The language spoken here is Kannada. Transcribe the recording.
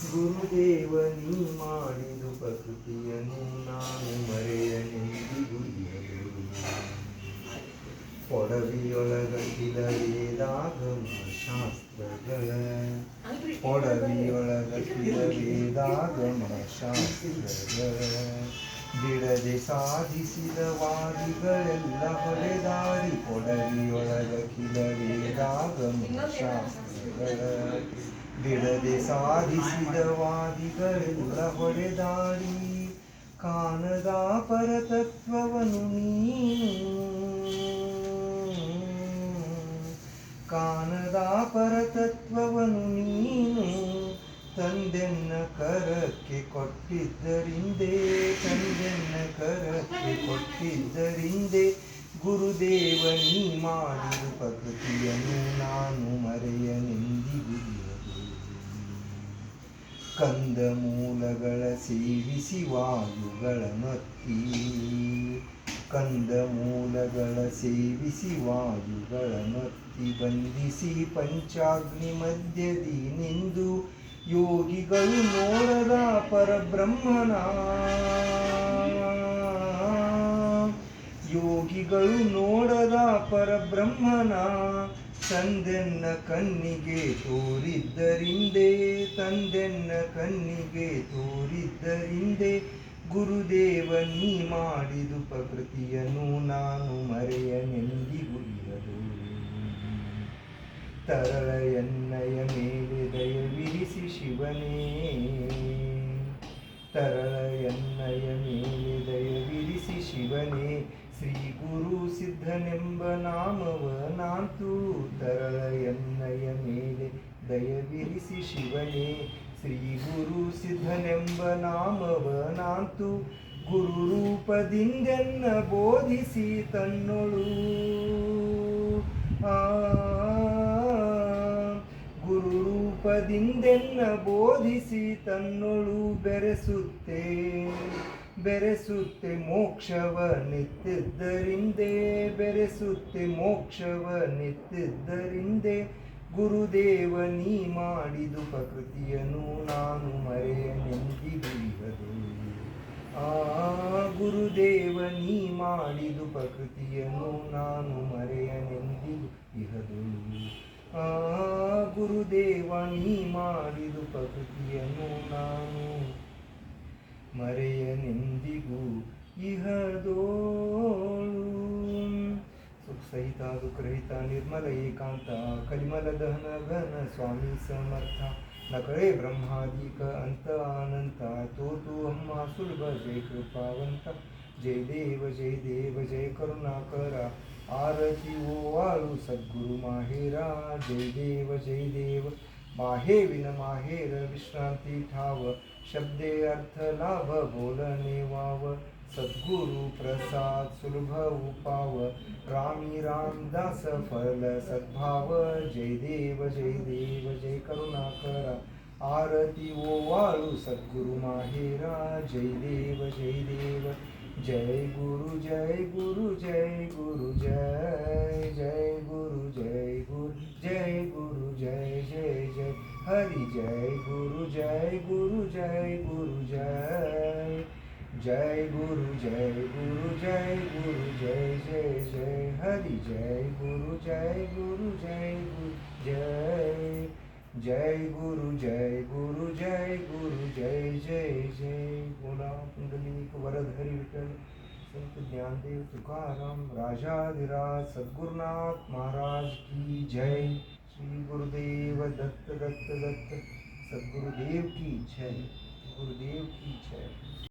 ಗುರುದೇವ ನೀ ಮಾಡಿದು ಪ್ರಕೃತಿಯನ್ನು ನಾನು ಮರೆಯನೆಂದಿಗೂ ಇರದು. ಕೊಡವಿಯೊಳಗಟ್ಟಿದ ವೇದಾಗಮ ಶಾಸ್ತ್ರಗಳ ಕೊಡವಿಯೊಳಗಟ್ಟಿದ ವೇದಾಗಮ ಶಾಸ್ತ್ರಗಳ ಬಿಡದೆ ಸಾಧಿಸಿದ ವಾದಿಗಳೆಲ್ಲ ಹೊಡೆದಾಡಿ ಕೊಡವಿಯೊಳಗಟ್ಟಿದ ವೇದಾಗಮ ಶಾಸ್ತ್ರಗಳ ಬಿಡದೆ ಸಾಧಿಸಿದ ವಾದಿಗಳೆಲ್ಲ ಹೊಡೆದಾಡಿ ಕಾಣದ ಪರತತ್ವವನ್ನು ಕಾಣದ ಪರತತ್ವವನ್ನು ನೀನು ತಂದೆನ್ನ ಕರಕ್ಕೆ ಕೊಟ್ಟಿದ್ದರಿಂದೇ ತಂದೆನ್ನ ಕರಕ್ಕೆ ಕೊಟ್ಟಿದ್ದರಿಂದೇ ಗುರುದೇವ ನೀ ಮಾಡಿದ ಪ್ರಕೃತಿಯನ್ನು ನಾನು ಮರೆಯನೆಂದಿಗೂ ಕಂದ ಮೂಲಗಳ ಸೇವಿಸಿ ವಾಯುಗಳ ನತ್ತಿ ಕಂದ ಮೂಲಗಳ ಸೇವಿಸಿ ವಾಯುಗಳ ನತ್ತಿ ಬಂಧಿಸಿ ಪಂಚಾಗ್ನಿ ಮಧ್ಯದಿ ನಿಂದು ಯೋಗಿಗಳು ನೋಡದ ಪರಬ್ರಹ್ಮನ ಯೋಗಿಗಳು ನೋಡದ ಪರಬ್ರಹ್ಮನ ತಂದೆನ್ನ ಕಣ್ಣಿಗೆ ತೋರಿದ್ದರಿಂದೇ ತಂದೆನ್ನ ಕಣ್ಣಿಗೆ ತೋರಿದ್ದರಿಂದೇ ಗುರುದೇವ ನೀ ಮಾಡಿದು ಪ್ರಕೃತಿಯನ್ನು ನಾನು ಮರೆಯನೆಂದಿಗೂ ಇರದು. ತರಳ ಎನ್ನಯ ಮೇಲೆ ದಯವಿರಿಸಿ ಶಿವನೇ ತರಳ ಎನ್ನಯ ಮೇಲೆ ದಯವಿರಿಸಿ ಶಿವನೇ ಶ್ರೀ ಗುರು ಸಿದ್ಧನೆಂಬ ನಾಮವ ನಾಂತು ತರಳ ಎನ್ನಯ ಮೇಲೆ ದಯವಿರಿಸಿ ಶಿವನೇ ಶ್ರೀ ಗುರು ಸಿದ್ಧನೆಂಬ ನಾಮವ ನಾಂತು ಗುರು ರೂಪದಿಂದೆನ್ನ ಬೋಧಿಸಿ ತನ್ನೊಳು ಗುರು ರೂಪದಿಂದೆನ್ನ ಬೋಧಿಸಿ ತನ್ನೊಳು ಬೆರೆಸುತ್ತೆ ಮೋಕ್ಷವ ನಿತ್ತಿದ್ದರಿಂದೇ ಬೆರೆಸುತ್ತೆ ಮೋಕ್ಷವ ನಿತ್ತಿದ್ದರಿಂದೇ ಗುರುದೇವ ನೀ ಮಾಡಿದು ಪ್ರಕೃತಿಯನ್ನು ನಾನು ಮರೆಯನೆಂದಿಗೂ ಇರದು. ಗುರುದೇವ ನೀ ಮಾಡಿದು ಪ್ರಕೃತಿಯನ್ನು ನಾನು ಮರೆಯನೆಂದಿಗೂ ಇರದು. ಗುರುದೇವ ನೀ ಮಾಡಿದು ಪ್ರಕೃತಿಯನ್ನು ನಾನು ಮರೆಯನೆಂದಿಗೂ ಇಹದೋಳು. ಸುಖಸಹಿತ ದುಃಖರಹಿತ ನಿರ್ಮಲ ಏಕಾಂತ ಕಲಿಮಲ ದಹನ ಘನ ಸ್ವಾಮಿ ಸಮರ್ಥ ನಕಳೆ ಬ್ರಹ್ಮಾದಿಕ ಅಂತ ಅನಂತ ತೋತು ಅಮ್ಮ ಸುಲಭ ಜಯ ಕೃಪಾವಂತ ಜಯ ದೇವ ಜಯ ಕರುಣಾಕರ ಆರತಿ ಓವಾಳು ಸದ್ಗುರು ಮಾಹೇರ ಜಯ ದೇವ माहे विन माहेर विश्रांति ठाव शब्दे अर्थ लाभ बोलने वाव सद्गुरु प्रसाद सुलभ उपाव रामी रामदास फल सद्भाव जय देव जय करुणाकर आरती ओवाळू सद्गुरु माहेरा जय देव जय गुरु जय गुरु जय गुरु जय गुरु जय गुरु जय गुरु जय हरि जय गुरु जय गुरु जय गुरु जय गुरु जय गुरु जय गुरु जय हरि जय गुरु जय गुरु जय जय गुरु जय गुरु जय गुरु जय बोला पुंडलिक वरधरी विठ्ठल संत ज्ञानदेव तुकाराम राजाधिराज सद्गुरुनाथ महाराज की जय. श्री गुरुदेव दत्त सद्गुरुदेव की जय. गुरुदेव की जय.